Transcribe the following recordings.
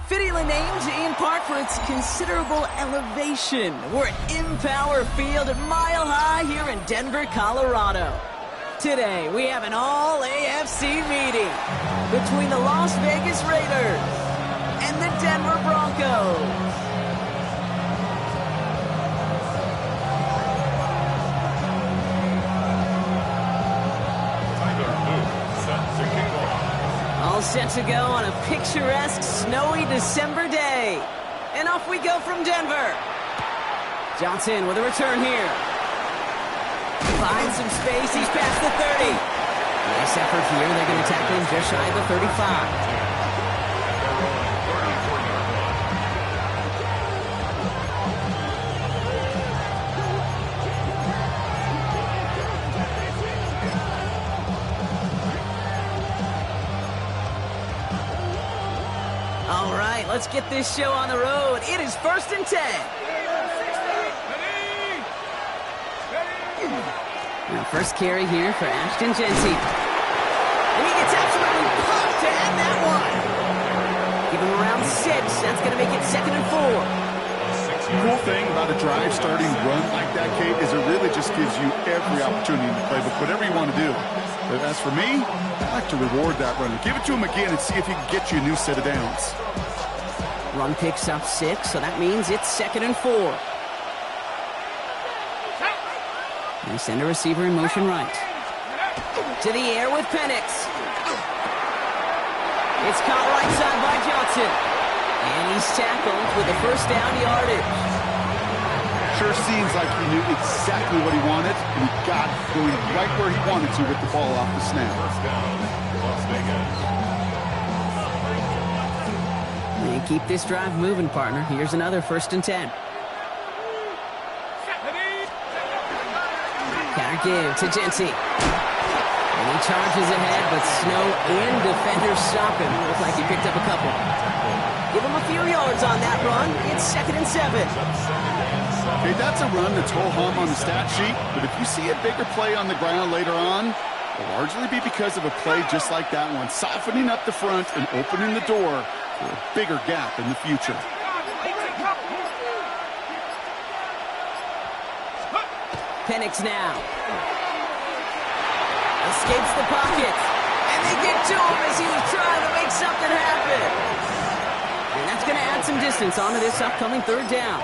Fittingly named in part for its considerable elevation. We're at Empower Field at Mile High here in Denver, Colorado. Today, we have an all-AFC meeting between the Las Vegas Raiders and the Denver Broncos. All set to go on a picturesque, snowy December day. And off we go from Denver. Johnson with a return here. Finds some space. He's past the 30. Nice effort here. They're going to tackle him just shy of the 35. All right, let's get this show on the road. It is 1st and 10. Now first carry here for Ashton Genty. And he gets absolutely pumped to add that one. Give him around 6. That's going to make it 2nd and 4. The cool thing about a drive starting run like that, Kate, is it really just gives you every opportunity to play, but whatever you want to do. But as for me, I like to reward that runner. Give it to him again and see if he can get you a new set of downs. Run picks up 6, so that means it's 2nd and 4. They send a receiver in motion right. To the air with Penix. It's caught right side by Johnson. And he's tackled with a 1st down yardage. Sure seems like he knew exactly what he wanted, and he got going right where he wanted to with the ball off the snap. First down, Las Vegas. And keep this drive moving, partner. Here's another 1st and 10. Counter give to Genty. And he charges ahead, but snow and defenders stop him. Looks like he picked up a couple. Give him a few yards on that run. It's 2nd and 7. Okay, that's a run that's ho-hum on the stat sheet, but if you see a bigger play on the ground later on, it'll largely be because of a play just like that one, softening up the front and opening the door for a bigger gap in the future. Penix now. Escapes the pocket. And they get to him as he was trying to make something happen. And that's going to add some distance onto this upcoming 3rd down.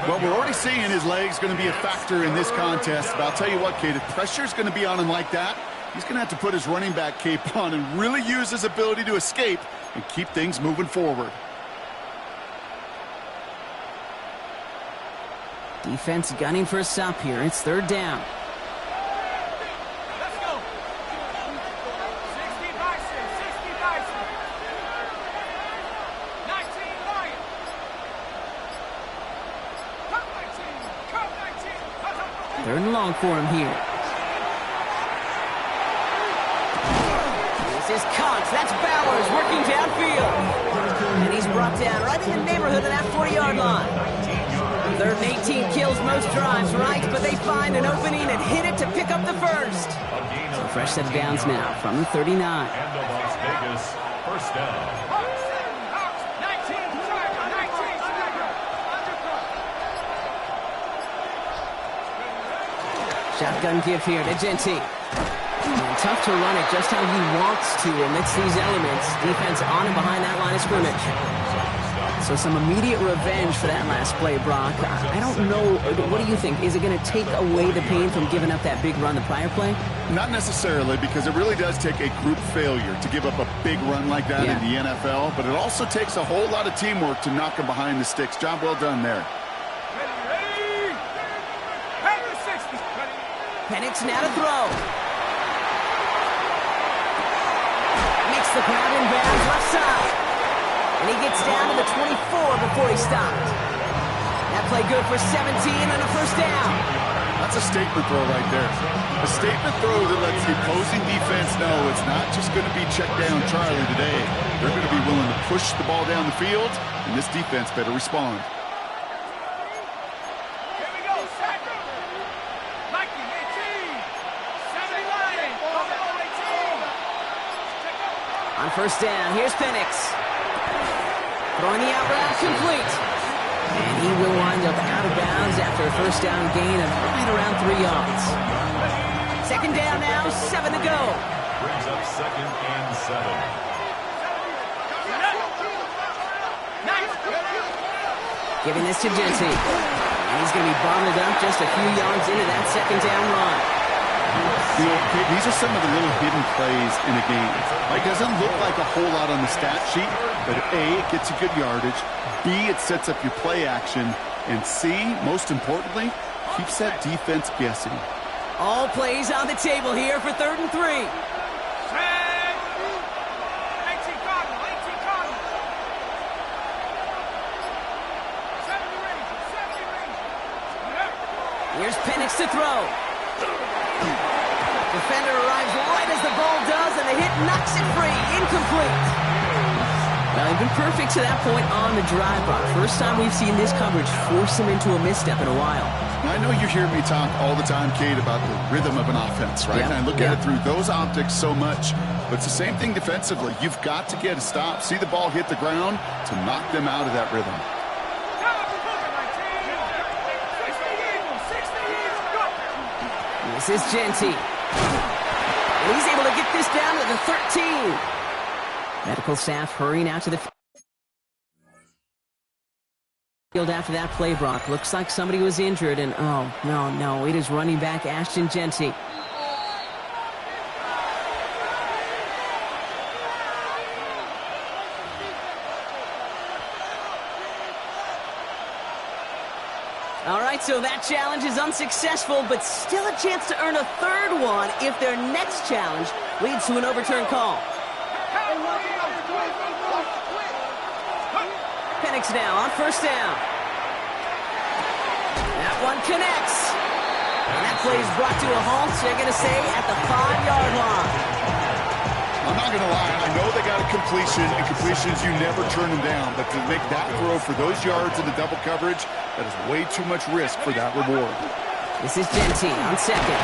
Well, we're already seeing his legs going to be a factor in this contest. But I'll tell you what, Kate, if pressure's going to be on him like that, he's going to have to put his running back cape on and really use his ability to escape and keep things moving forward. Defense gunning for a stop here. It's 3rd down. Let's go. 60 Bison, 60 Bison. 19 Lion. Cut 19, cut 19. 3rd and long for him here. This is Cox. That's Bowers working downfield. And he's brought down right in the neighborhood of that 40-yard line. 3rd and 18 kills most drives, right? But they find an opening and hit it to pick up the 1st. So fresh set of downs now from the 39. And the Las Vegas 1st down. Shotgun give here to Genty. And tough to run it just how he wants to amidst these elements. Defense on and behind that line of scrimmage. So some immediate revenge for that last play, Brock. I don't know. What do you think? Is it going to take away the pain from giving up that big run the prior play? Not necessarily, because it really does take a group failure to give up a big run like that in the NFL. But it also takes a whole lot of teamwork to knock him behind the sticks. Job well done there. Penix now to throw. Makes the grab in bounds left side. And he gets down to the 24 before he stopped. That play good for 17 and a 1st down. That's a statement throw right there. A statement throw that lets the opposing defense know it's not just going to be check down Charlie today. They're going to be willing to push the ball down the field, and this defense better respond. Here we go, set. Mikey, 18. 70 line. Over 18. On first down, here's Penix. Throwing the out route complete. And he will wind up out of bounds after a first down gain of right around 3 yards. Second down now, 7 to go. Brings up 2nd and 7. Giving this to Genty. And he's going to be bottled up just a few yards into that second down run. You know, these are some of the little hidden plays in a game. It doesn't look like a whole lot on the stat sheet, but A, it gets you good yardage, B, it sets up your play action, and C, most importantly, keeps that defense guessing. All plays on the table here for 3rd and 3. Set. 18 Cardinal, 18 Cardinal. 70 Rangers, 70 Rangers. Here's Penix to throw. Defender arrives right as the ball does, and the hit knocks it free. Incomplete. Well, they've been perfect to that point on the drive, Brock. First time we've seen this coverage force him into a misstep in a while. I know you hear me talk all the time, Kate, about the rhythm of an offense, right? Yeah. And I look at it through those optics so much. But it's the same thing defensively. You've got to get a stop, see the ball hit the ground to knock them out of that rhythm. This is Genty. And he's able to get this down to the 13. Medical staff hurrying out to the field after that play, Brock. Looks like somebody was injured, and oh, no, it is running back Ashton Genty. All right, so that challenge is unsuccessful, but still a chance to earn a 3rd one if their next challenge leads to an overturned call. Penix now on first down. That one connects. And that play is brought to a halt, so they're going to say at the 5-yard line. I'm not going to lie. I know they got a completion, and completions, you never turn them down. But to make that throw for those yards in the double coverage, that is way too much risk for that reward. This is Genty on second.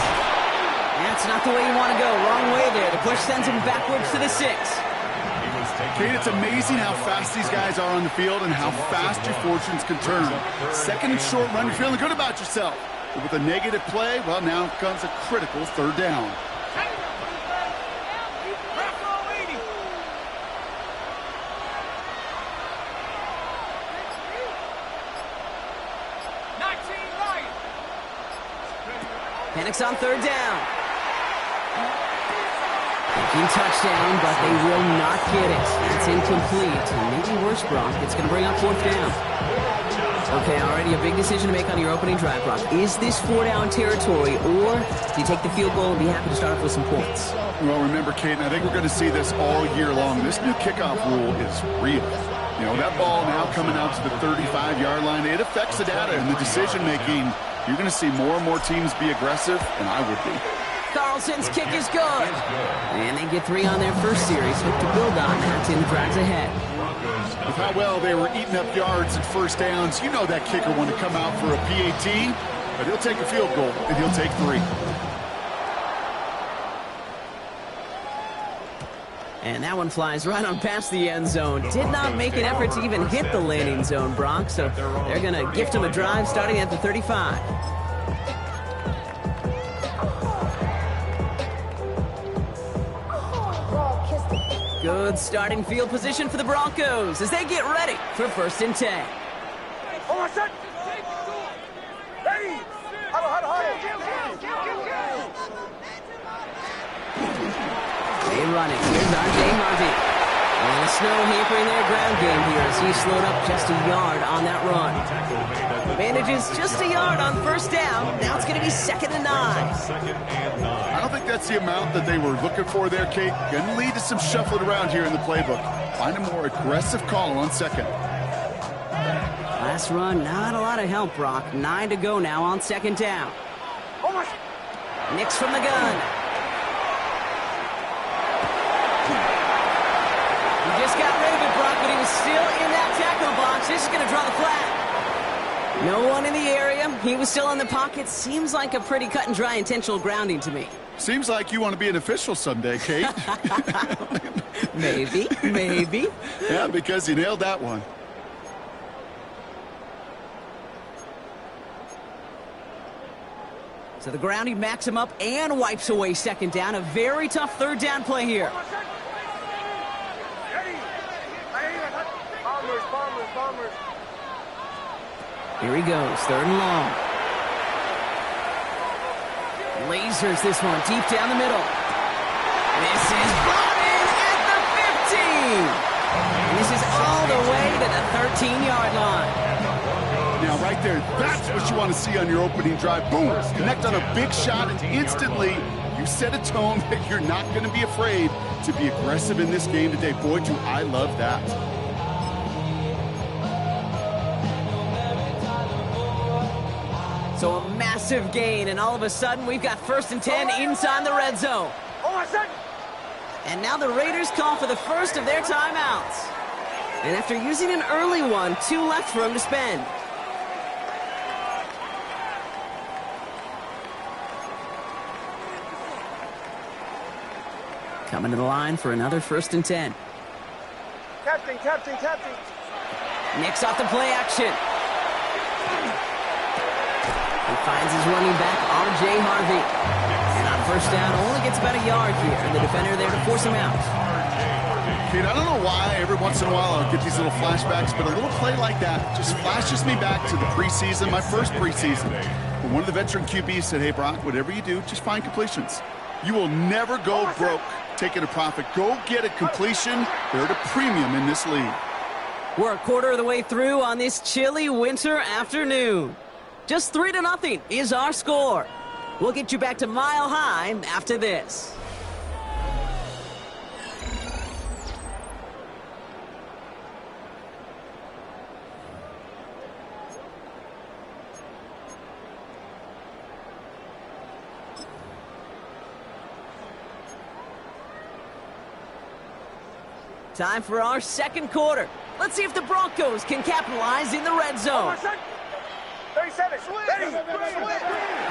That's not the way you want to go. Wrong way there. The push sends him backwards to the 6. Kate, it's amazing how fast these guys are on the field and how fast your fortunes can turn. Second and short run, you're feeling good about yourself. But with a negative play, well, now comes a critical 3rd down. Penix on 3rd down. Thinking touchdown, but they will not get it. It's incomplete. And maybe worse, Brock. It's going to bring up 4th down. Okay, already a big decision to make on your opening drive, Brock. Is this 4-down territory, or do you take the field goal and be happy to start off with some points? Well, remember, Kate, and I think we're going to see this all year long. This new kickoff rule is real. You know, that ball now coming out to the 35-yard line, it affects the data and the decision-making. You're going to see more and more teams be aggressive, and I would be. Carlson's kick is good. And they get 3 on their first series. Hope to build on that in drives ahead. With how well they were eating up yards and first downs, you know that kicker want to come out for a PAT, but he'll take a field goal, and he'll take 3. And that one flies right on past the end zone. Did not make an effort to even hit the landing zone, Brock, so they're going to gift him a drive starting at the 35. Good starting field position for the Broncos as they get ready for 1st and 10. They running. Here's R.J. Harvey. And the snow hampering their ground game here as he slowed up just a yard on that run. Manages just a yard on first down. Now it's going to be 2nd and 9. I don't think that's the amount that they were looking for there, Kate. Going to lead to some shuffling around here in the playbook. Find a more aggressive call on 2nd. Last run, not a lot of help, Brock. 9 to go now on 2nd down. Nix from the gun. He just got rid of it, Brock, but he was still in that tackle box. This is going to draw the flag. No one in the area. He was still in the pocket. Seems like a pretty cut and dry intentional grounding to me. Seems like you want to be an official someday, Kate. Maybe. Yeah, because you nailed that one. So the grounding backs him up and wipes away second down. A very tough third down play here. Here he goes, third and long. Lasers this one deep down the middle. This is brought in at the 15. And this is all the way to the 13-yard line. Now, right there, that's what you want to see on your opening drive. Boom! Connect on a big shot, and instantly you set a tone that you're not going to be afraid to be aggressive in this game today. Boy, do I love that. So a massive gain, and all of a sudden we've got 1st and 10 inside the red zone. And now the Raiders call for the first of their timeouts. And after using an early one, 2 left for him to spend. Coming to the line for another 1st and 10. Captain. Nix off the play action. He finds his running back, R.J. Harvey. And on 1st down, only gets about a yard here. And the defender there to force him out. Kate, I don't know why every once in a while I'll get these little flashbacks, but a little play like that just flashes me back to the preseason, my first preseason. When one of the veteran QBs said, hey, Brock, whatever you do, just find completions. You will never go broke taking a profit. Go get a completion. They're at a premium in this league. We're a quarter of the way through on this chilly winter afternoon. Just 3-0 is our score. We'll get you back to Mile High after this. Time for our second quarter. Let's see if the Broncos can capitalize in the red zone. 37.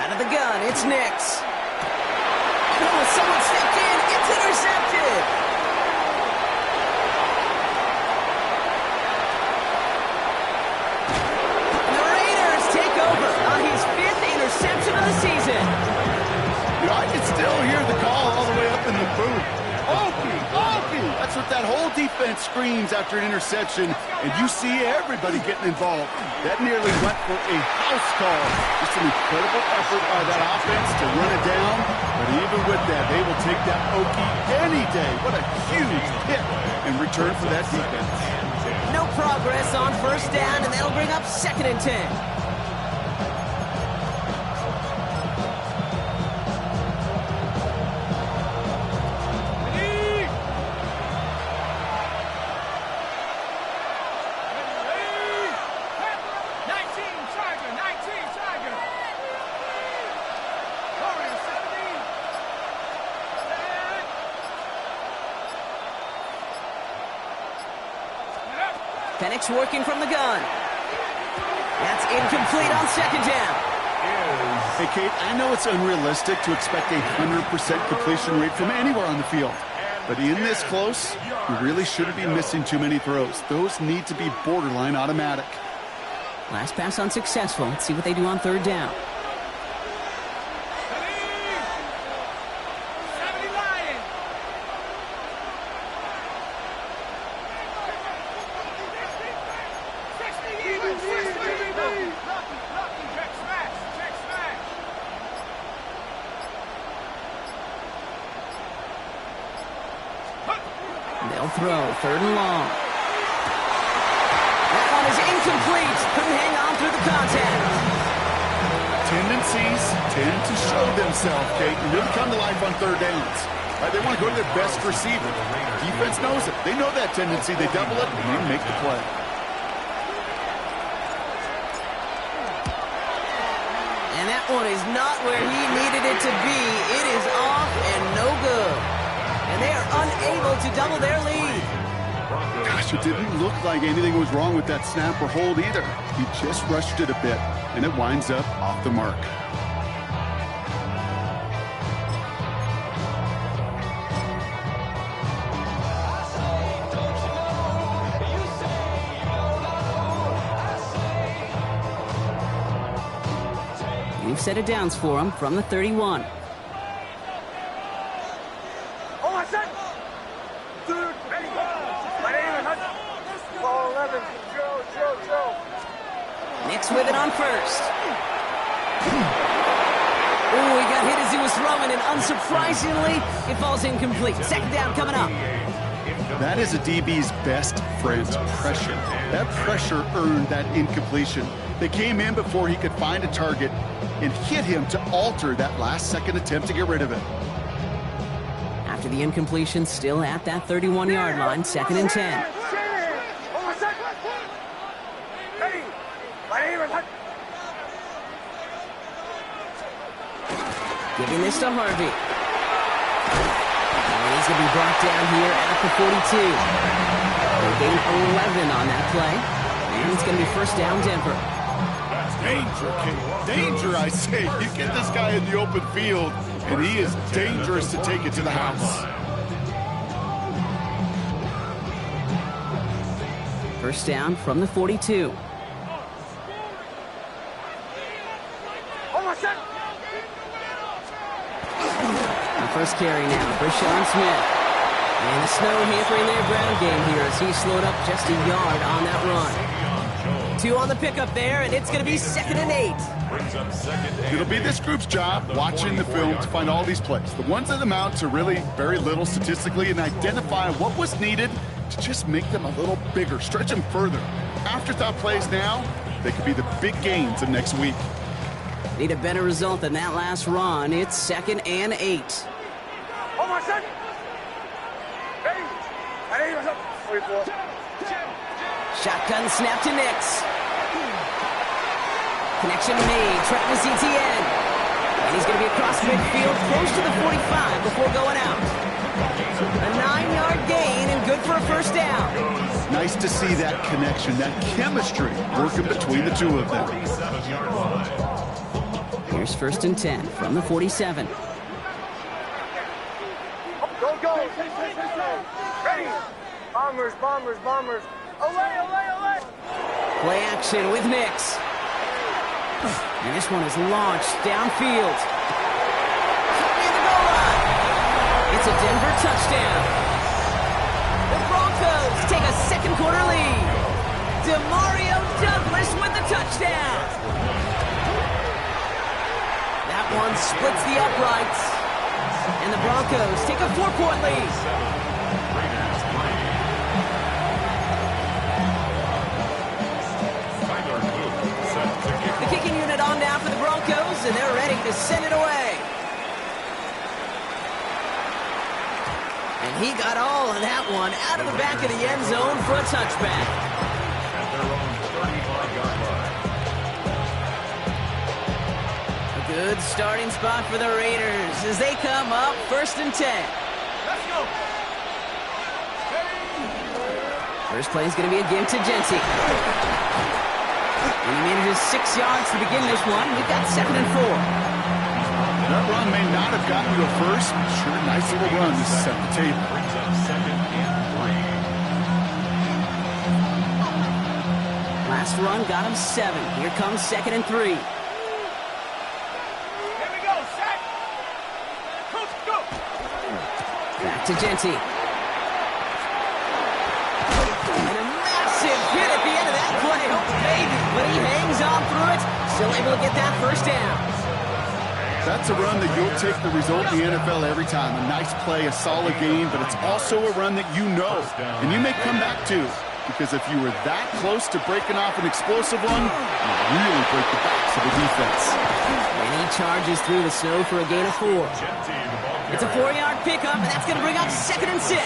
Out of the gun, it's Nix. Oh, someone stepped in. It's intercepted. And the Raiders take over on his 5th interception of the season. You know, I can still hear the call all the way up in the booth. Okie! That's what that whole defense screams after an interception, and you see everybody getting involved. That nearly went for a house call. Just an incredible effort by that offense to run it down, but even with that, they will take that Okie any day. What a huge hit in return for that defense. No progress on 1st down, and that'll bring up 2nd and 10. Penix working from the gun. That's incomplete on 2nd down. Hey, Kate, I know it's unrealistic to expect a 100% completion rate from anywhere on the field. But in this close, you really shouldn't be missing too many throws. Those need to be borderline automatic. Last pass unsuccessful. Let's see what they do on 3rd down. They'll throw 3rd and long. That one is incomplete. Couldn't hang on through the contact. Tendencies tend to show themselves, Kate, and really come to life on 3rd downs. Right, they want to go to their best receiver. Defense knows it. They know that tendency. They double it, and they make the play. And that one is not where he needed it to be. It is off and no good. And they are unable to double their lead. Gosh, it didn't look like anything was wrong with that snap or hold either. He just rushed it a bit, and it winds up off the mark. New set of downs for him from the 31. Nix with it on first. Oh, he got hit as he was throwing, and unsurprisingly, it falls incomplete. Second down coming up. That is a DB's best friend, pressure. That pressure earned that incompletion. They came in before he could find a target and hit him to alter that last-second attempt to get rid of it. After the incompletion, still at that 31-yard line, 2nd and 10. Giving this to Harvey. And he's going to be brought down here at the 42. They gain 11 on that play. And it's going to be first down, Denver. Danger, kid. Danger, I say. You get this guy in the open field, and he is dangerous to take it to the house. First down from the 42. First carry now for Sean Smith. And the snow hampering their ground game here as he slowed up just a yard on that run. 2 on the pickup there, and it's going to be 2nd and 8. It'll be this group's job watching the film to find all these plays. The ones that amount to really very little statistically, and identify what was needed to just make them a little bigger, stretch them further. Afterthought plays now, they could be the big gains of next week. Need a better result than that last run. It's 2nd and 8. Shotgun snap to Nix. Connection made. Travis Etienne. And he's going to be across midfield, close to the 45 before going out. A 9-yard gain and good for a first down. Nice to see that connection, that chemistry working between the two of them. Here's 1st and 10 from the 47. Go. Ready. Bombers. Away. Play action with Nix. And this one is launched downfield. Near the goal line. It's a Denver touchdown. The Broncos take a second quarter lead. Demario Douglas with the touchdown. That one splits the uprights. And the Broncos take a 4-point lead. The kicking unit on now for the Broncos, and they're ready to send it away. And he got all of that one out of the back of the end zone for a touchback. At their own 35-yard line. A good starting spot for the Raiders as they come up 1st and 10. Let's go. First play is going to be a give to Genti. And he manages 6 yards to begin this one. We've got 2nd and 4. That run may not have gotten you a first. Sure, nice little run to set the table. Brings up 2nd and 3. Last run got him 7. Here comes 2nd and 3. Here we go. Set. Coach, go. Back to Genti. And a massive hit at the end of that play. Oh, baby. But he hangs on through it. Still able to get that first down. That's a run that you'll take the result in the NFL every time. A nice play, a solid game, but it's also a run that you know, and you may come back to. because if you were that close to breaking off an explosive one, you really break the backs of the defense. And he charges through the snow for a gain of 4. It's a 4-yard pickup, and that's going to bring up 2nd and 6.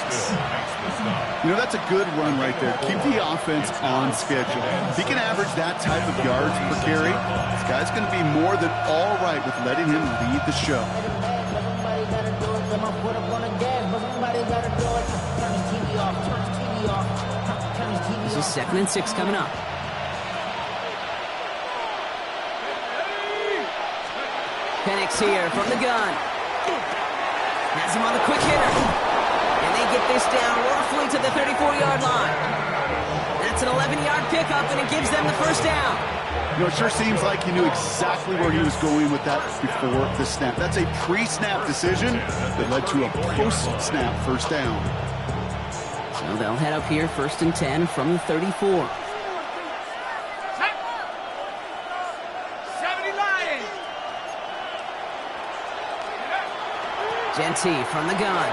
You know, that's a good run right there. Keep the offense on schedule. If he can average that type of yards per carry, this guy's going to be more than all right with letting him lead the show. This is 2nd and 6 coming up. Penix here from the gun. Has him on the quick hitter. And they get this down roughly to the 34-yard line. That's an 11-yard pickup, and it gives them the first down. You know, it sure seems like he knew exactly where he was going with that before the snap. That's a pre-snap decision that led to a post-snap first down. So they'll head up here 1st and 10 from the 34. Genty from the gun.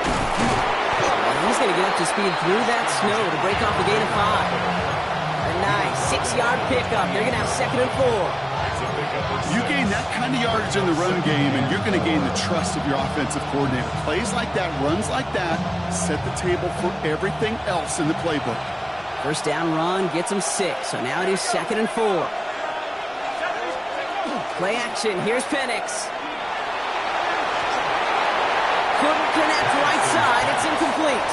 And he's going to get up to speed through that snow to break off a gain of 5. A nice 6-yard pickup. They're going to have 2nd and 4. You gain that kind of yardage in the run game, and you're going to gain the trust of your offensive coordinator. Plays like that, runs like that, set the table for everything else in the playbook. First down run gets them 6. So now it is 2nd and 4. Play action. Here's Penix. Couldn't connect right side. It's incomplete.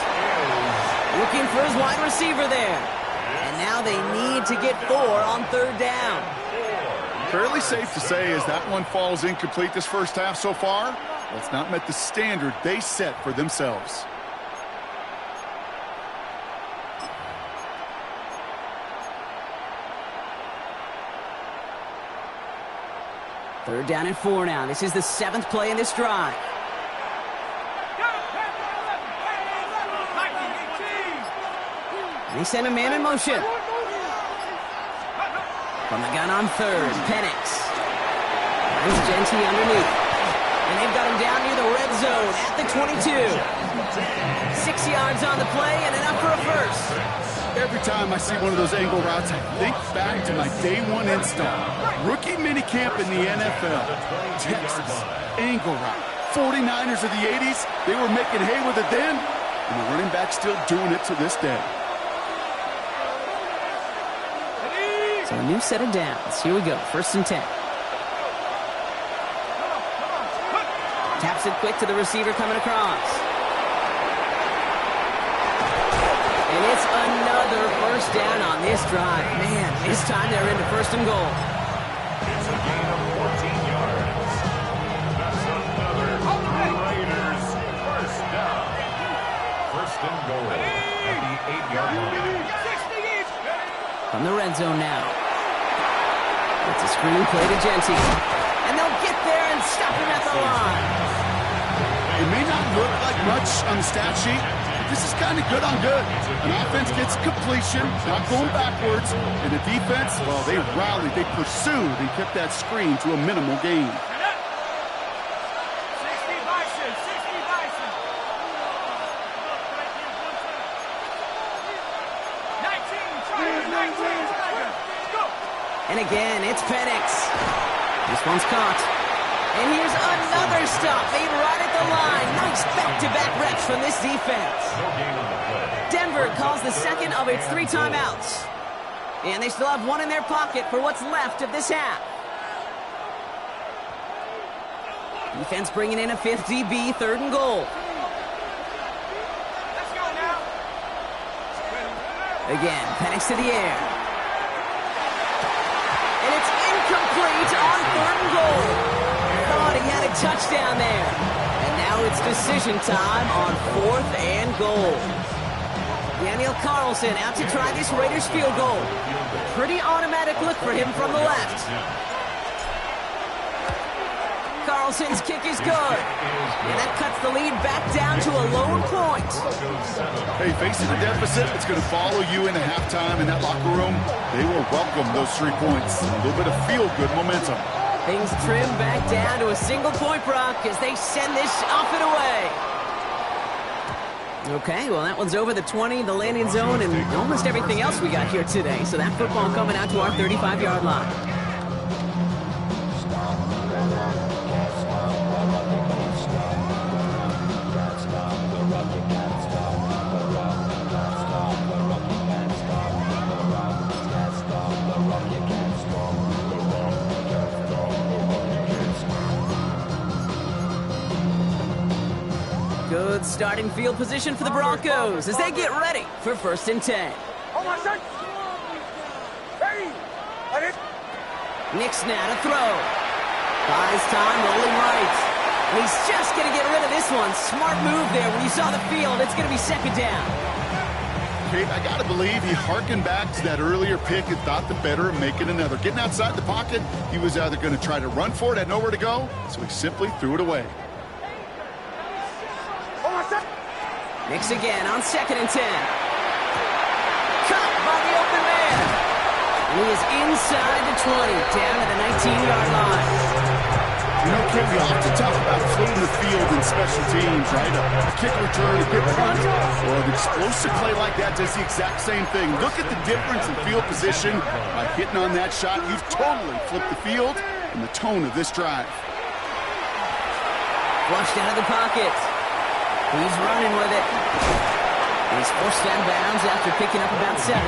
Looking for his wide receiver there. And now they need to get 4 on 3rd down. Fairly safe to say as that one falls incomplete this first half so far, well, it's not met the standard they set for themselves. Third down and 4 now. This is the 7th play in this drive. And they send a man in motion. From the gun on 3rd, Penix. There's Genty underneath. And they've got him down near the red zone at the 22. 6 yards on the play and enough for a first. Every time I see one of those angle routes, I think back to my day 1 install. Rookie minicamp in the NFL. Texas, angle route. 49ers of the 80s, they were making hay with it then, and the running back's still doing it to this day. So a new set of downs. Here we go, 1st and 10. Taps it quick to the receiver coming across. And it's another first down on this drive. Man, this time they're into 1st and goal. It's a gain of 14 yards. That's another Raiders first down. 1st and goal at the 8-yard line. From the red zone now. It's a screen play to Genty. And they'll get there and stop him at the line. It may not look like much on the stat sheet, but this is kind of good on good. An offense gets completion, not going backwards, and the defense, well, they rallied, they pursued, and kept that screen to a minimal gain. 60 Bison, 60 Bison. 19, 19. And again, it's Penix. This one's caught. And here's another stop. Made right at the line. Nice back-to-back reps from this defense. Denver calls the 2nd of its 3 timeouts. And they still have 1 in their pocket for what's left of this half. Defense bringing in a 5th DB, 3rd and goal. Let's go now. Again, Penix to the air. And it's incomplete on 3rd and goal. Thought he had a touchdown there. And now it's decision time on 4th and goal. Daniel Carlson out to try this Raiders field goal. Pretty automatic look for him from the left. Carlson's kick is good. And that cuts the lead back down to a lone point. Hey, facing a deficit, it's going to follow you into halftime in that locker room. They will welcome those 3 points. A little bit of feel-good momentum. Things trim back down to a single point, Brock, as they send this off and away. Okay, well, that one's over the 20, the landing zone, and almost everything else we got here today. So that football coming out to our 35-yard line. Good starting field position for the Broncos as they get ready for 1st and 10. Nick's now to throw. Buys time, rolling right. And he's just going to get rid of this one. Smart move there. When you saw the field, it's going to be 2nd down. Kate, I got to believe he harkened back to that earlier pick and thought the better of making another. Getting outside the pocket, he was either going to try to run for it, had nowhere to go, so he simply threw it away. Nix again on 2nd and 10. Caught by the open man. And he is inside the 20, down to the 19-yard line. You know, Kate, we often talk about flipping the field in special teams, right? A kick return, a kick punt. Well, an explosive play like that does the exact same thing. Look at the difference in field position. By hitting on that shot, you've totally flipped the field and the tone of this drive. Flushed out of the pocket. He's running with it. He's forced out of bounds after picking up about 7.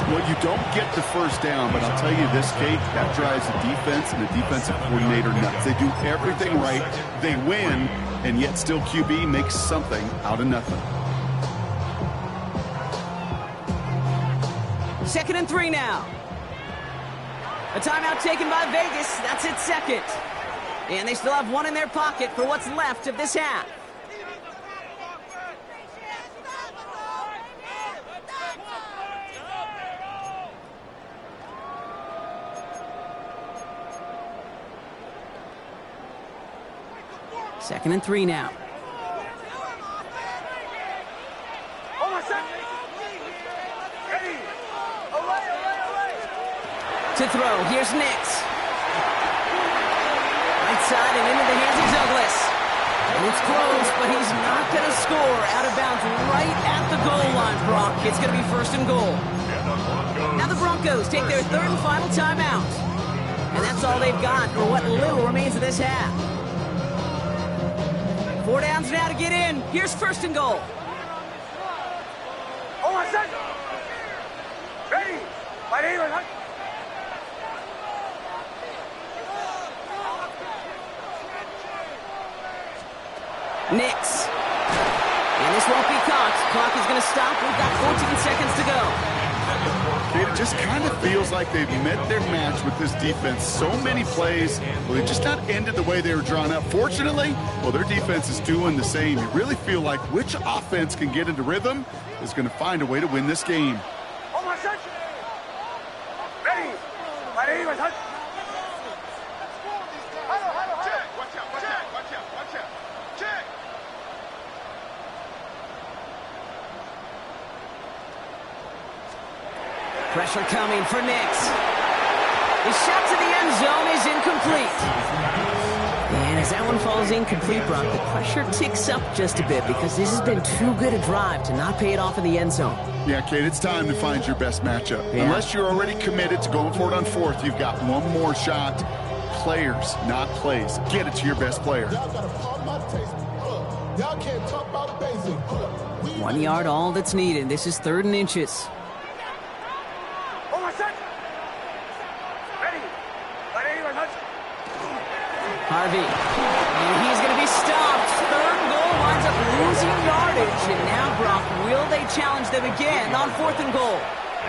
Well, you don't get the 1st down, but I'll tell you this, Kate, that drives the defense and the defensive coordinator nuts. They do everything right. They win, and yet still QB makes something out of nothing. 2nd and 3 now. A timeout taken by Vegas. That's its 2nd. And they still have 1 in their pocket for what's left of this half. Second and 3 now. To throw, here's Nix. Right side and into the hands of Douglas. And it's close, but he's not going to score. Out of bounds right at the goal line, Brock. It's going to be 1st and goal. Now the Broncos take their 3rd and final timeout. And that's all they've got for what little remains of this half. 4 downs now to get in. Here's 1st and goal. Ready. Nix. And this won't be caught. Clock is going to stop. We've got 14 seconds to go. Kate, it just kind of feels like they've met their match with this defense. So many plays, well, they just not ended the way they were drawn up. Fortunately, well, their defense is doing the same. You really feel like which offense can get into rhythm is going to find a way to win this game. Pressure coming for Nix. His shot to the end zone is incomplete. And as that one falls incomplete, Brock, the pressure ticks up just a bit because this has been too good a drive to not pay it off in the end zone. Yeah, Kate, it's time to find your best matchup. Yeah. Unless you're already committed to going for it on 4th, you've got one more shot. Players, not plays. Get it to your best player. 1 yard, all that's needed. This is 3rd and inches. Harvey. And he's going to be stopped. 3rd and goal winds up losing yardage. And now, Brock, will they challenge them again on 4th and goal?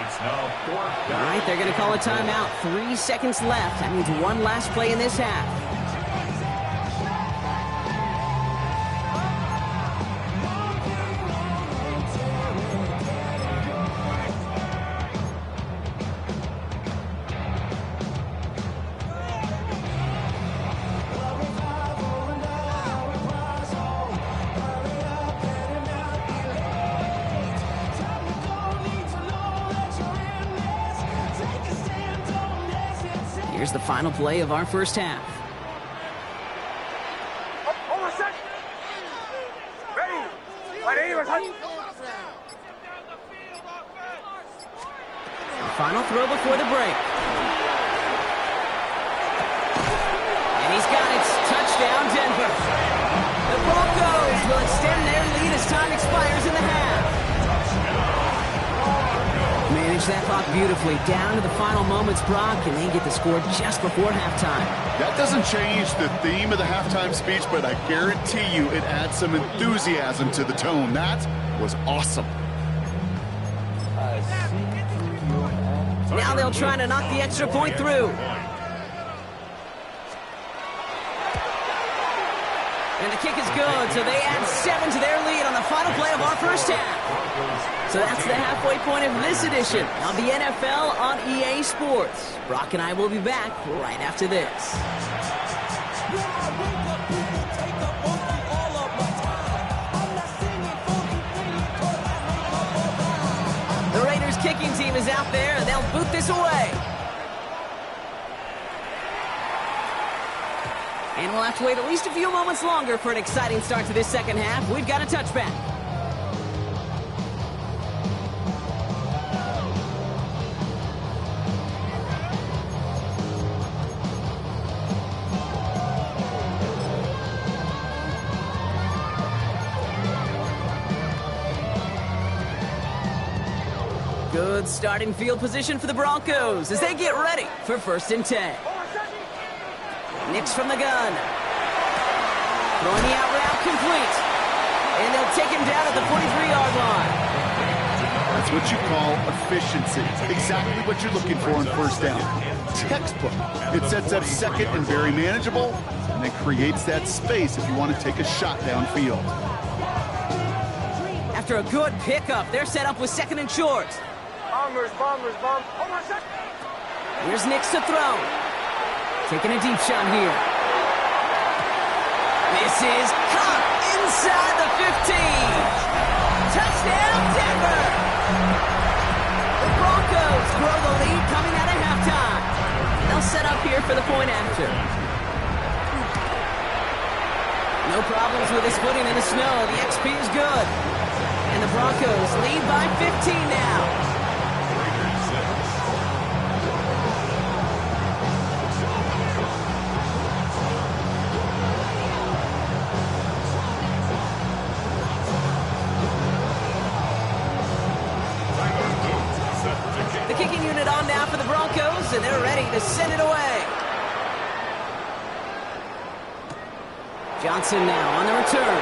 It's now 4th down. All right, they're going to call a timeout. 3 seconds left. That means one last play in this half. Here's the final play of our first half. Ready. Final throw before the break. And he's got it. Touchdown, Denver. The Broncos will extend their lead as time expires in the half. Manage that clock beautifully. Down to the final moments, Brock, and they get the score just before halftime. That doesn't change the theme of the halftime speech, but I guarantee you it adds some enthusiasm to the tone. That was awesome. Now they'll try to knock the extra point through. And the kick is good, so they add 7 to their lead on the final play of our first half. So that's the halfway point of this edition of the NFL on EA Sports. Brock and I will be back right after this. The Raiders kicking team is out there, and they'll boot this away. And we'll have to wait at least a few moments longer for an exciting start to this second half. We've got a touchback. Good starting field position for the Broncos as they get ready for 1st and 10. Nix from the gun. Throwing the out route complete. And they'll take him down at the 43-yard line. That's what you call efficiency. Exactly what you're looking for on 1st down. Textbook. It sets up 2nd and very manageable, and it creates that space if you want to take a shot downfield. After a good pickup, they're set up with 2nd and short. Bombers. Here's Nix to throw. Taking a deep shot here. This is caught inside the 15. Touchdown, Denver! The Broncos grow the lead coming out of halftime. They'll set up here for the point after. No problems with his footing in the snow. The XP is good. And the Broncos lead by 15 now. For the Broncos, and they're ready to send it away. Johnson now on the return.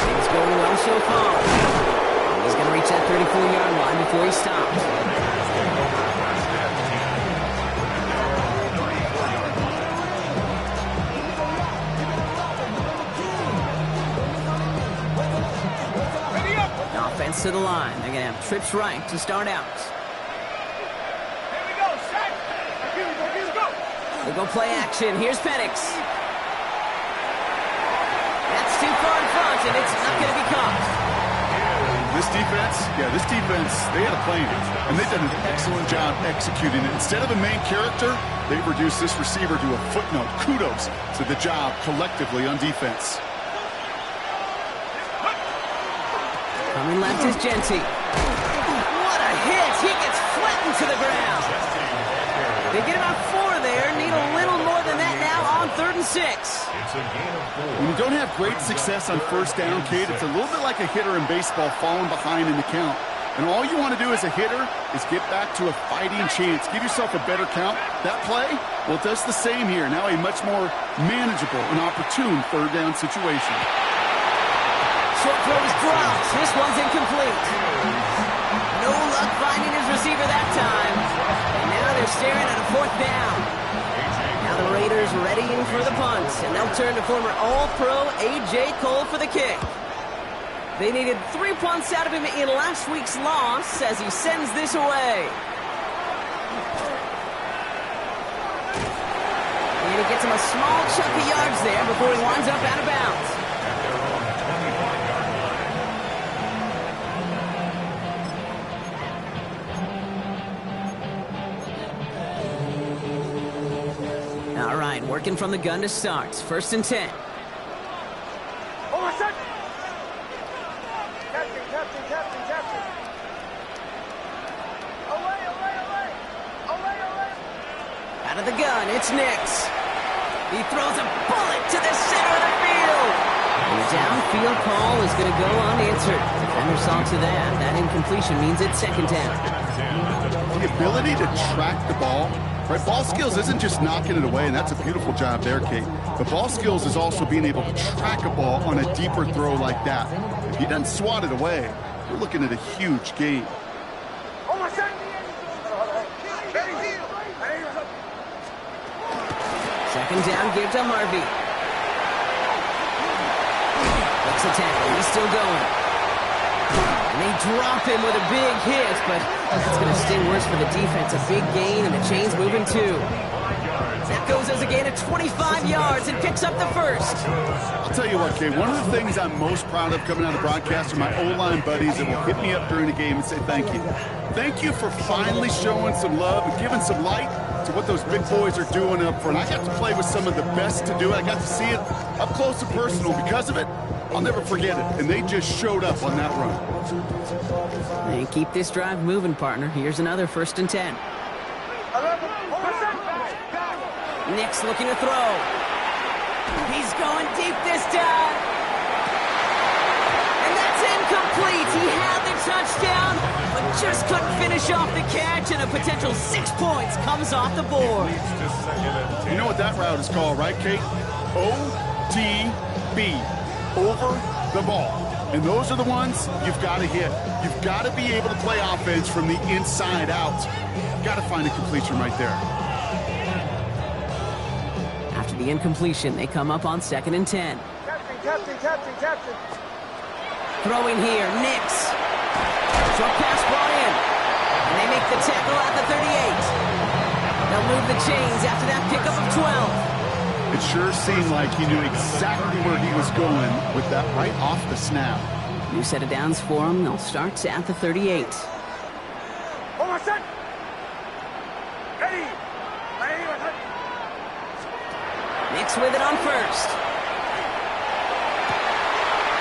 Things going well so far. He's going to reach that 34-yard line before he stops. Offense to the line. They're going to have trips right to start out. We'll go play action. Here's Penix. That's too far in front, and it's not going to be caught. This defense, they had a plan, and they've done an excellent job executing it. Instead of a main character, they've reduced this receiver to a footnote. Kudos to the job collectively on defense. Coming left is Genty. What a hit! He gets flattened to the ground. They get about 4 there, need a little more than that now on 3rd and 6. When you don't have great success on 1st down, Kate, it's a little bit like a hitter in baseball falling behind in the count. And all you want to do as a hitter is get back to a fighting chance. Give yourself a better count. That play, well, it does the same here. Now a much more manageable and opportune 3rd down situation. Short throw is dropped. This one's incomplete. No luck finding his receiver that time. And now they're staring at a 4th down. Now the Raiders readying for the punt, and they'll turn to former All-Pro A.J. Cole for the kick. They needed 3 punts out of him in last week's loss as he sends this away. And he gets him a small chunk of yards there before he winds up out of bounds. All right, working from the gun to start. 1st and 10. Captain. Away. run. It's Nix. He throws a bullet to the center of the field. And the downfield call is going to go unanswered. Defender saw to that. That incompletion means it's second down. The ability to track the ball, right? Ball skills isn't just knocking it away, and that's a beautiful job there, Kate. But ball skills is also being able to track a ball on a deeper throw like that. If he doesn't swat it away, we're looking at a huge gain. Second down, give to Harvey. Looks a tackle. He's still going. And they drop him with a big hit, but that's going to sting worse for the defense. A big gain, and the chain's moving too. That goes as a gain of 25 yards and picks up the first. I'll tell you what, Kate, one of the things I'm most proud of coming out of the broadcast are my O-line buddies that will hit me up during the game and say thank you. Thank you for finally showing some love and giving some light to what those big boys are doing up front. I got to play with some of the best to do it. I got to see it up close and personal. Because of it, I'll never forget it. And they just showed up on that run. And keep this drive moving, partner. Here's another 1st and 10. Nix looking to throw. He's going deep this time. And that's incomplete. He had the touchdown, but just couldn't finish off the catch, and a potential 6 points comes off the board. You know what that route is called, right, Kate? OTB. Over the ball. And those are the ones you've got to hit. You've got to be able to play offense from the inside out. Got to find a completion right there. After the incompletion, they come up on 2nd and 10. Captain. Throwing here, Nix. Short pass brought in. And they make the tackle at the 38. They'll move the chains after that pickup of 12. It sure seemed like he knew exactly where he was going with that right off the snap. New set of downs for him. They'll start at the 38. Nix with it on first.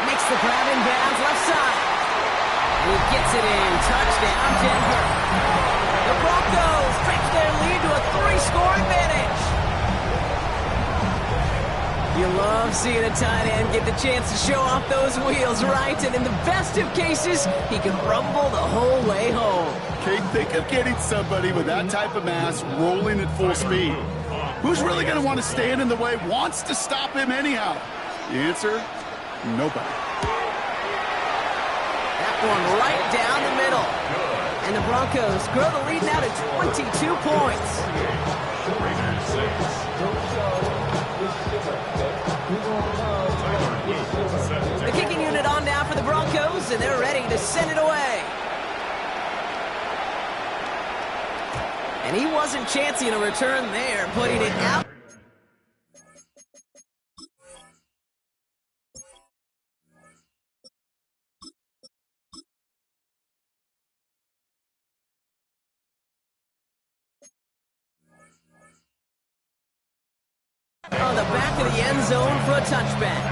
Makes the grab in bounds left side. And he gets it in. Touchdown, Denver. The Broncos stretch their lead to a 3-score advantage. You love seeing a tight end get the chance to show off those wheels, right? And in the best of cases, he can rumble the whole way home. Kate, think of getting somebody with that type of mass rolling at full speed. Who's really going to want to stand in the way, wants to stop him anyhow? The answer, nobody. That one right down the middle. And the Broncos grow the lead now to 22 points. The kicking unit on now for the Broncos, and they're ready to send it away. And he wasn't chancing a return there, putting it out. On the back of the end zone for a touchback.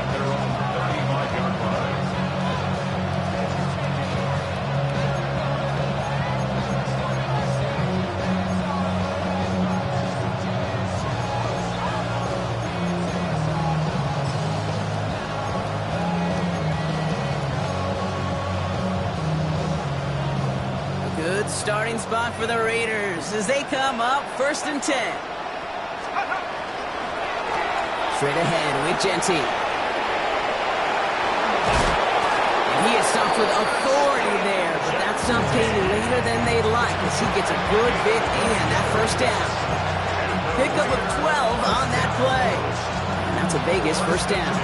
A good starting spot for the Raiders as they come up 1st and 10. Straight ahead with Genty. And he is stopped with authority there, but that stop came later than they'd like as he gets a good bit in that 1st down. Pickup of 12 on that play. And that's a Vegas 1st down.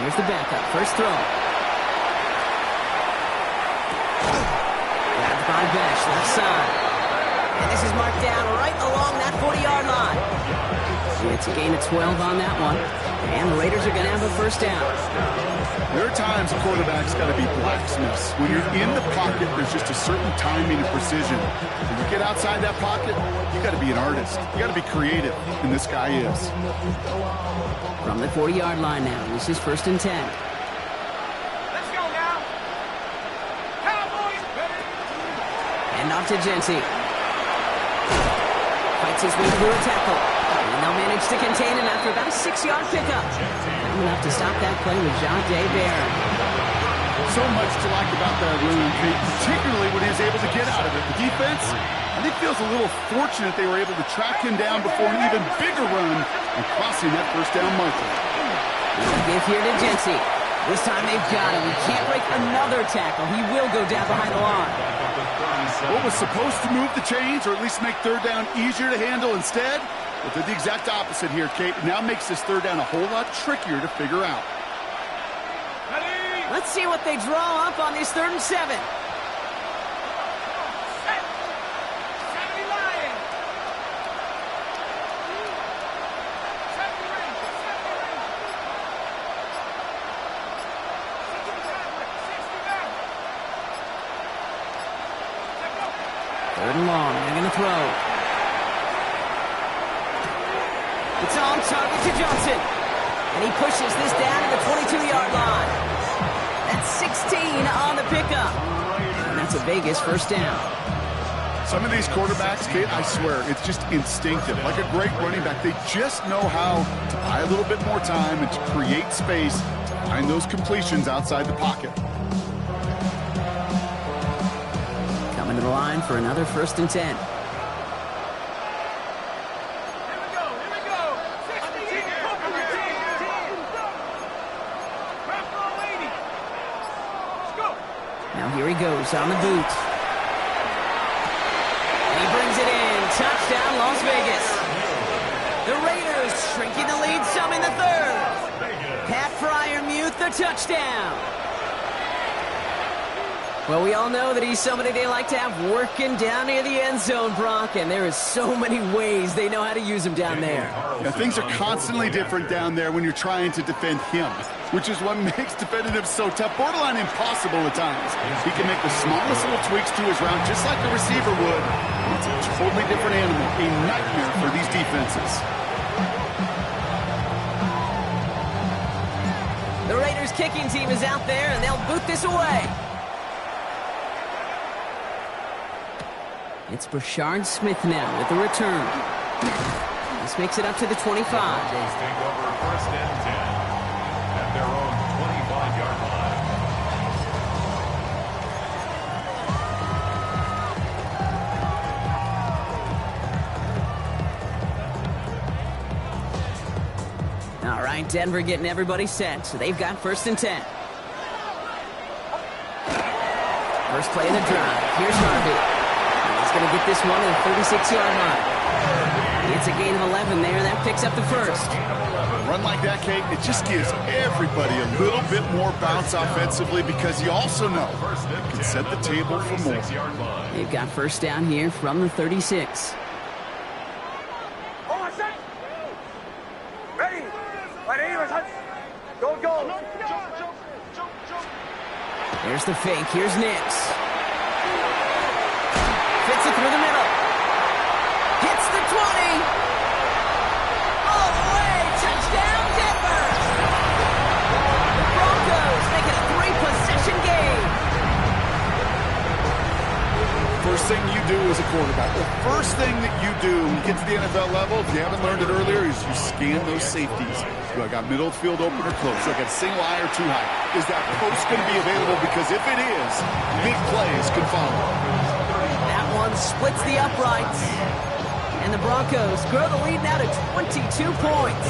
Here's the backup. First throw. Grabbed by Besh, left side. And this is marked down right along that 40-yard line. It's a gain of 12 on that one. And the Raiders are going to have a first down. There are times a quarterback's got to be blacksmiths. When you're in the pocket, there's just a certain timing and precision. When you get outside that pocket, you got to be an artist. You got to be creative, and this guy is. From the 40-yard line now, this is 1st and 10. Let's go now. Cowboys. And off to Genty. Fights his way through a tackle. And they'll manage to contain him after about a 6-yard pickup. Enough to stop that play with Jahdae Barron. So much to like about that run, particularly when he was able to get out of it. The defense, I think, feels a little fortunate they were able to track him down before an even bigger run and crossing that first down marker. Give here to Genty. This time they've got him. He can't break another tackle. He will go down behind the line. What was supposed to move the chains, or at least make third down easier to handle instead, well, did the exact opposite here, Kate. Now makes this third down a whole lot trickier to figure out. Let's see what they draw up on this 3rd and 7. Third and long. They're going to throw. It's on target to Johnson. And he pushes this down to the 22-yard line. That's 16 on the pickup. And that's a Vegas first down. Some of these quarterbacks, Kate, I swear, it's just instinctive. Like a great running back, they just know how to buy a little bit more time and to create space to find those completions outside the pocket. Coming to the line for another 1st and 10. Here he goes on the boot. And he brings it in. Touchdown, Las Vegas. The Raiders shrinking the lead some in the 3rd. Pat Freiermuth, the touchdown. Well, we all know that he's somebody they like to have working down near the end zone, Brock, and there is so many ways they know how to use him down there. Yeah, things are constantly different down there when you're trying to defend him, which is what makes defending him so tough, borderline impossible at times. He can make the smallest little tweaks to his route, just like a receiver would. It's a totally different animal, a nightmare for these defenses. The Raiders kicking team is out there, and they'll boot this away. It's Brashard Smith now with the return. This makes it up to the 25. Take over 1st and 10 at their own 25-yard line. All right, Denver getting everybody set, so they've got 1st and 10. First play of the drive. Here's Harvey. He's going to get this one at the 36-yard line. It's a gain of 11 there. That picks up the 1st. A run like that, Kate, it just gives everybody a little bit more bounce offensively because you also know you can set the table for more. They've got first down here from the 36. Ready? Go, go. There's the fake. Here's Nix. Fits it through the middle. Hits the 20. All the way. Touchdown, Denver. The Broncos make it a 3-possession game. First thing you do as a quarterback, the first thing that you do when you get to the NFL level, if you haven't learned it earlier, is you scan those safeties. Do I got middle of the field open or close? Do I got single high or too high? Is that post going to be available? Because if it is, big plays can follow. That one splits the uprights. And the Broncos grow the lead now to 22 points.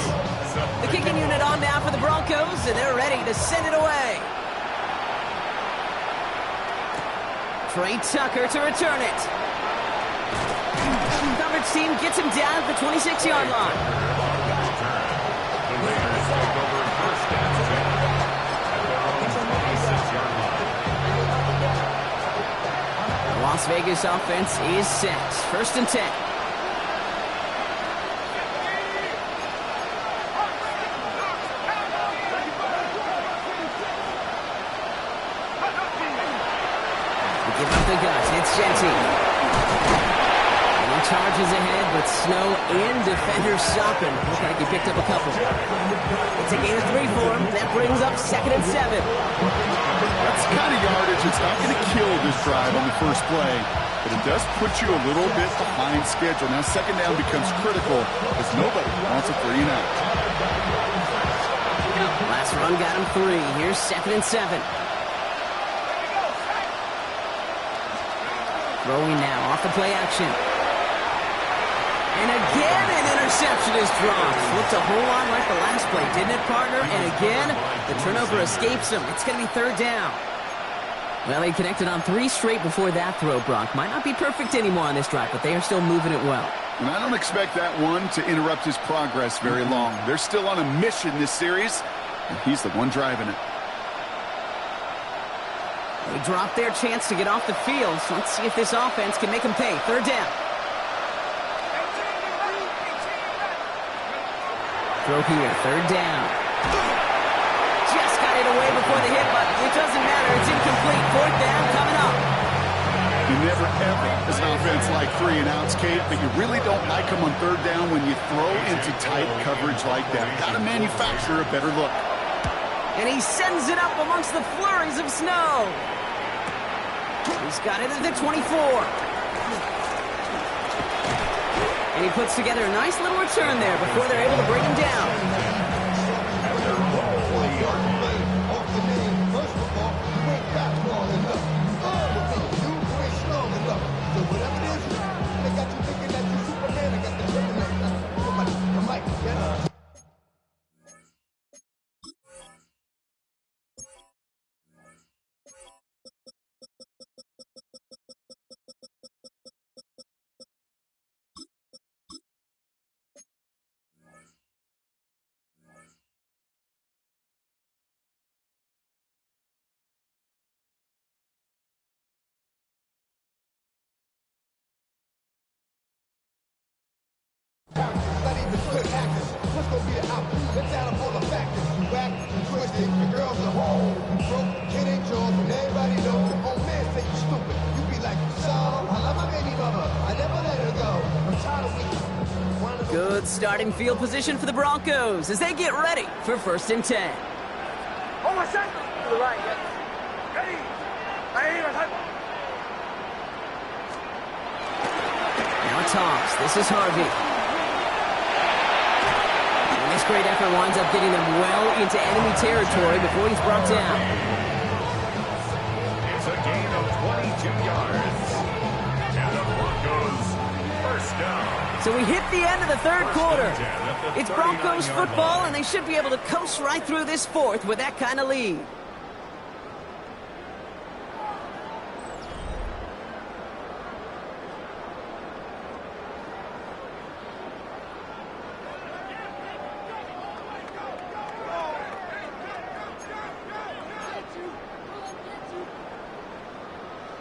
The kicking unit on now for the Broncos, and they're ready to send it away. Trey Tucker to return it. Coverage team gets him down at the 26-yard line. The Raiders take over first and 10 at their own 26-yard line. The Las Vegas offense is set. First and 10. up the gut. It's Gentile. And he charges ahead, but Snow and defender stopping. Look like he picked up a couple. It's a gain of 3 for him. That brings up 2nd and 7. That's the kind of yardage that's not going to kill this drive on the first play, but it does put you a little bit behind schedule. Now 2nd down becomes critical as nobody wants a 3 and out. Last run got him 3. Here's 2nd and 7. Throwing now off the play action. And again an interception is dropped. Looked a whole lot like the last play, didn't it, partner? And again, the turnover escapes him. It's going to be 3rd down. Well, he connected on 3 straight before that throw, Brock. Might not be perfect anymore on this drive, but they are still moving it well. And I don't expect that one to interrupt his progress very long. They're still on a mission this series, and he's the one driving it. They dropped their chance to get off the field, so let's see if this offense can make them pay. 3rd down. Throw here, 3rd down. Just got it away before the hit, but it doesn't matter. It's incomplete. 4th down coming up. You never, ever, as an offense, like 3 and outs, Kate, but you really don't like them on 3rd down when you throw into tight coverage like that. Got to manufacture a better look. And he sends it up amongst the flurries of snow. He's got it at the 24. And he puts together a nice little return there before they're able to bring him down. Good starting field position for the Broncos as they get ready for 1st and 10. On my set. To the right, yes. Ready. Now toss. This is Harvey. And this great effort winds up getting them well into enemy territory before he's brought down. It's a gain of 22 yards. And the Broncos 1st down. So we hit the end of the 3rd quarter. It's Broncos football, and they should be able to coast right through this 4th with that kind of lead.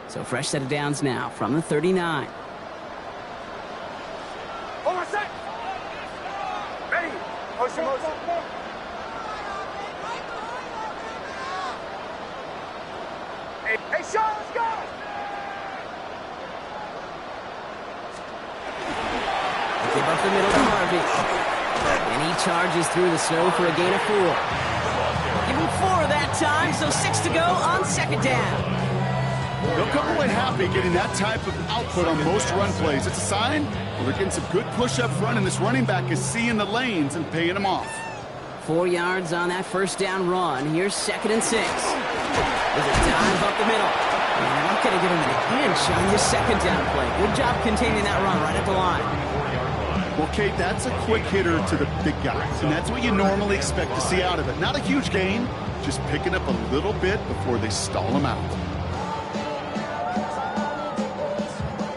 So fresh set of downs now from the 39. Motion. Hey, Sean, let's go! Give up the middle to Harvey. And he charges through the snow for a gain of 4. Give him 4 that time, so 6 to go on 2nd down. They'll come away happy getting that type of output on most run plays. It's a sign, well, they're getting some good push up front, and this running back is seeing the lanes and paying them off. 4 yards on that 1st down run. Here's 2nd and 6. There's a dive up the middle. And they're not going to give him an inch on this 2nd down play. Good job containing that run right at the line. Well, Kate, that's a quick hitter to the big guys, and that's what you normally expect to see out of it. Not a huge gain, just picking up a little bit before they stall him out.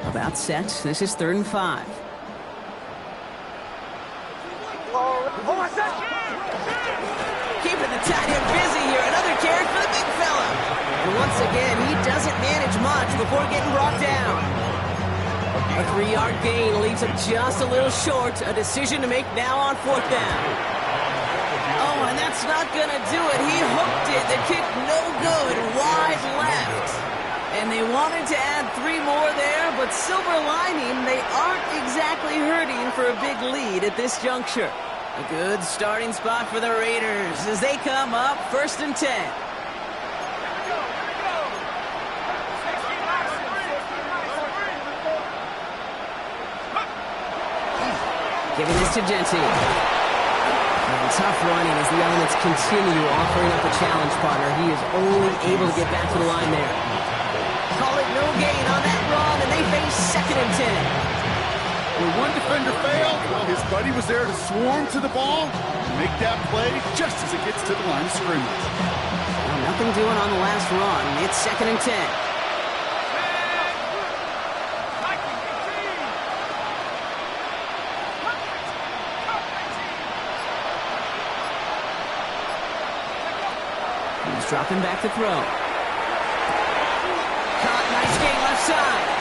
About set. This is 3rd and 5. Keeping the tight end busy here. Another carry for the big fella. And once again, he doesn't manage much before getting brought down. A 3-yard gain leaves him just a little short. A decision to make now on 4th down. Oh, and that's not going to do it. He hooked it. The kick no good. Wide left. And they wanted to add 3 more there, but silver lining, they aren't exactly hurting for a big lead at this juncture. A good starting spot for the Raiders as they come up 1st and 10. Giving this to Genty. And tough running as the elements continue offering up a challenge partner. He is only able to get back to the line there. Call it no gain on that run, and they face 2nd and 10. When one defender failed, well, his buddy was there to swarm to the ball and make that play just as it gets to the line of scrimmage. Well, nothing doing on the last run. It's 2nd and 10. He's dropping back to throw. Caught, nice gain left side.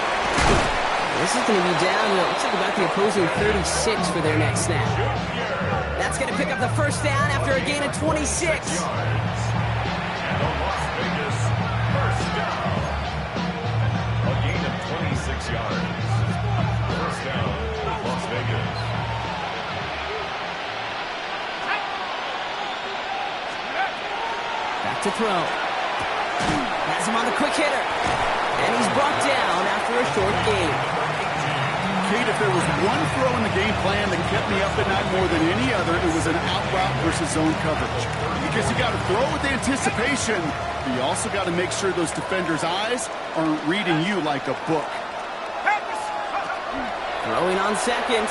This is going to be down to, it looks like about the opposing 36 for their next snap. That's going to pick up the 1st down after a gain of 26. And a Las Vegas 1st down. A gain of 26 yards. 1st down, Las Vegas. Back to throw. Has him on the quick hitter. And he's brought down after a short gain. Kate, if there was one throw in the game plan that kept me up at night more than any other, it was an out route versus zone coverage. Because you got to throw with anticipation, but you also got to make sure those defenders' eyes aren't reading you like a book. Throwing on 2nd.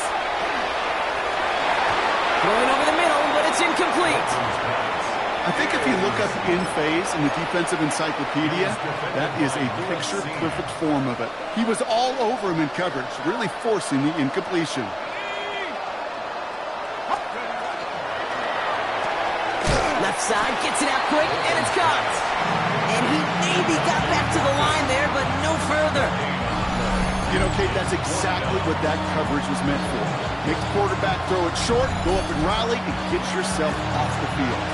Throwing over the middle, but it's incomplete. I think if you look up in phase in the defensive encyclopedia, that is a picture-perfect form of it. He was all over him in coverage, really forcing the incompletion. Left side, gets it out quick, and it's caught. And he maybe got back to the line there, but no further. You know, Kate, that's exactly what that coverage was meant for. Make the quarterback throw it short, go up and rally, and get yourself off the field.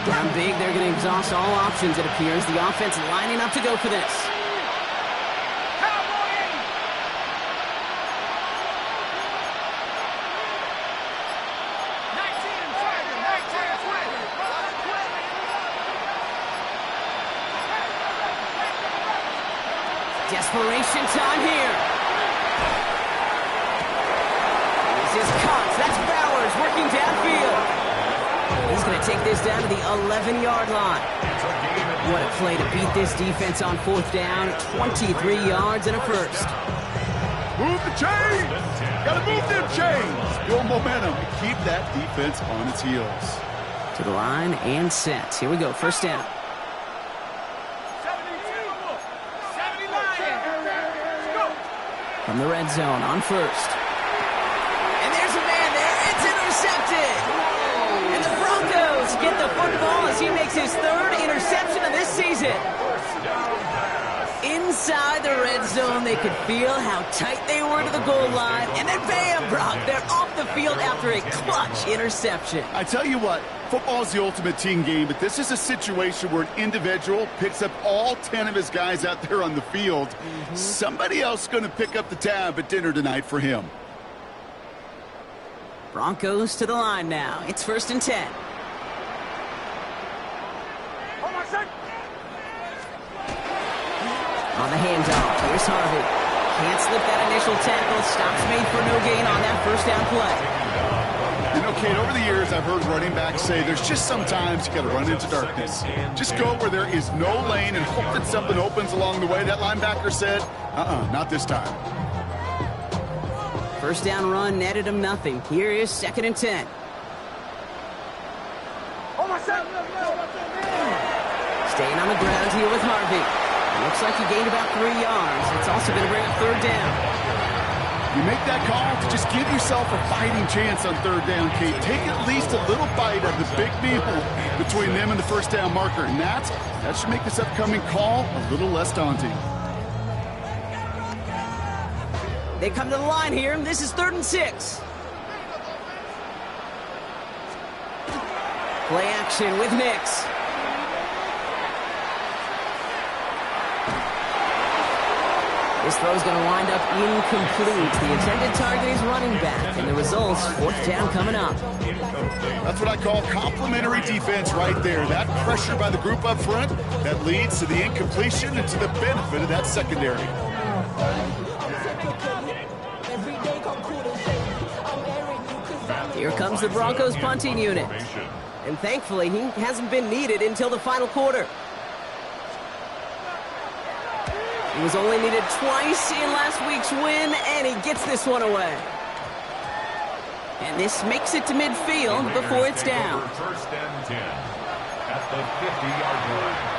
Down big, they're going to exhaust all options, it appears. The offense lining up to go for this. Desperation time here. This is Cox. That's Bowers working downfield. He's going to take this down to the 11-yard line. What a play to beat this defense on 4th down. 23 yards and a 1st. Move the chains. Got to move them chains. Build momentum. Keep that defense on its heels. To the line and set. Here we go. 1st down. From the red zone on 1st. And there's a man there. It's intercepted. And the Broncos get the football as he makes his 3rd interception of this season. Inside the red zone, they could feel how tight they were to the goal line. And then bam, Brock, they're off the field after a clutch interception. I tell you what, football is the ultimate team game, but this is a situation where an individual picks up all 10 of his guys out there on the field. Somebody else is going to pick up the tab at dinner tonight for him. Broncos to the line now. It's 1st and 10. On the handoff, here's Harvey. Can't slip that initial tackle. Stops made for no gain on that 1st down play. You know, Kate, over the years, I've heard running backs say there's just sometimes you got to run into darkness. Just go where there is no lane and hope that something opens along the way. That linebacker said, not this time. 1st down run netted him nothing. Here is 2nd and 10. Staying on the ground here with Harvey. Looks like he gained about 3 yards. It's also going to bring up 3rd down. You make that call to just give yourself a fighting chance on 3rd down, Kate. Take at least a little bite of the big meal between them and the 1st down marker. And that should make this upcoming call a little less daunting. They come to the line here, and this is 3rd and 6. Play action with Nix. This throw's going to wind up incomplete. The intended target is running back, and the result's 4th down coming up. That's what I call complimentary defense right there. That pressure by the group up front, that leads to the incompletion and to the benefit of that secondary. Here comes the Broncos punting unit. And thankfully, he hasn't been needed until the final quarter. He was only needed twice in last week's win, and he gets this one away. And this makes it to midfield before it's down. 1st and 10 at the 50-yard line.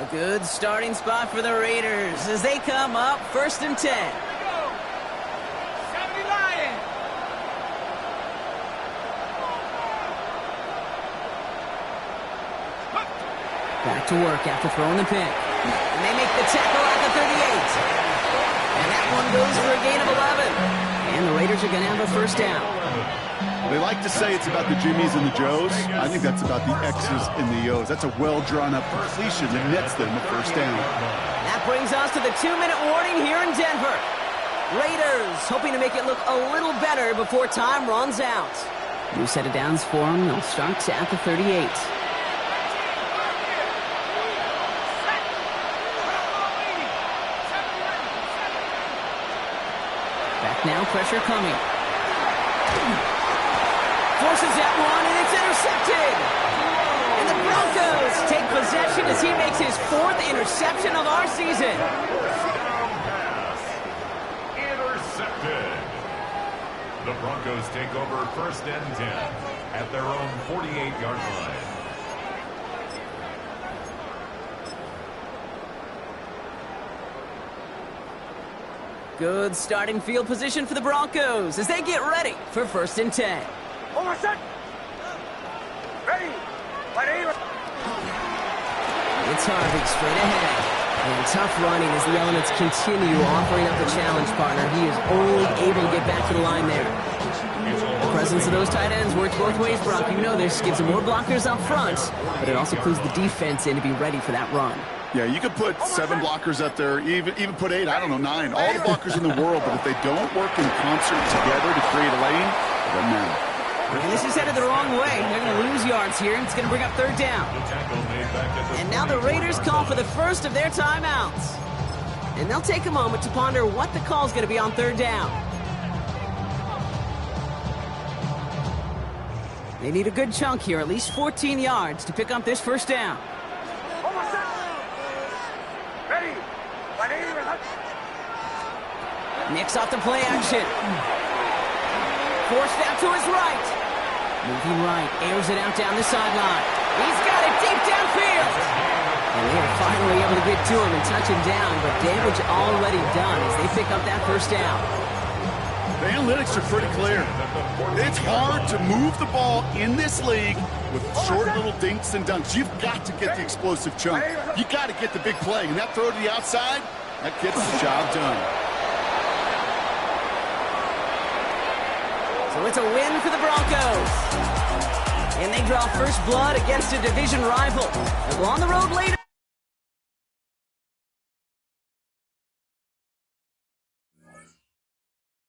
A good starting spot for the Raiders as they come up 1st and 10. Back to work after throwing the pick. And they make the tackle at the 38. And that one goes for a gain of 11. And the Raiders are going to have a 1st down. They like to say it's about the Jimmies and the Joes. I think that's about the X's and the O's. That's a well-drawn-up completion that nets them a 1st down. That brings us to the 2-minute warning here in Denver. Raiders hoping to make it look a little better before time runs out. New set of downs for them. They'll start at the 38. Now pressure coming. Forces that one, and it's intercepted. And the Broncos take possession as he makes his 4th interception of our season. Pass. Intercepted. The Broncos take over 1st and 10 at their own 48-yard line. Good starting field position for the Broncos as they get ready for 1st and 10. Ready. It's Harvey straight ahead. And tough running as the elements continue offering up the challenge partner. He is only able to get back to the line there. The presence of those tight ends works both ways, Brock. You know this. Gives them more blockers up front, but it also clues the defense in to be ready for that run. Yeah, you could put 7 blockers up there, even put 8, I don't know, 9. All the blockers in the world, but if they don't work in concert together to create a lane, it doesn't matter. And this is headed the wrong way. They're going to lose yards here, and it's going to bring up 3rd down. And now the Raiders call for the first of their timeouts. And they'll take a moment to ponder what the call is going to be on 3rd down. They need a good chunk here, at least 14 yards to pick up this 1st down. Nix off the play action. Forced out to his right. Moving right, airs it out down the sideline. He's got it deep downfield. And they are finally able to get to him and touch him down, but damage already done as they pick up that 1st down. The analytics are pretty clear. It's hard to move the ball in this league with short little dinks and dunks. You've got to get the explosive chunk. You've got to get the big play. And that throw to the outside, that gets the job done. So it's a win for the Broncos. And they draw first blood against a division rival. And we're on the road later.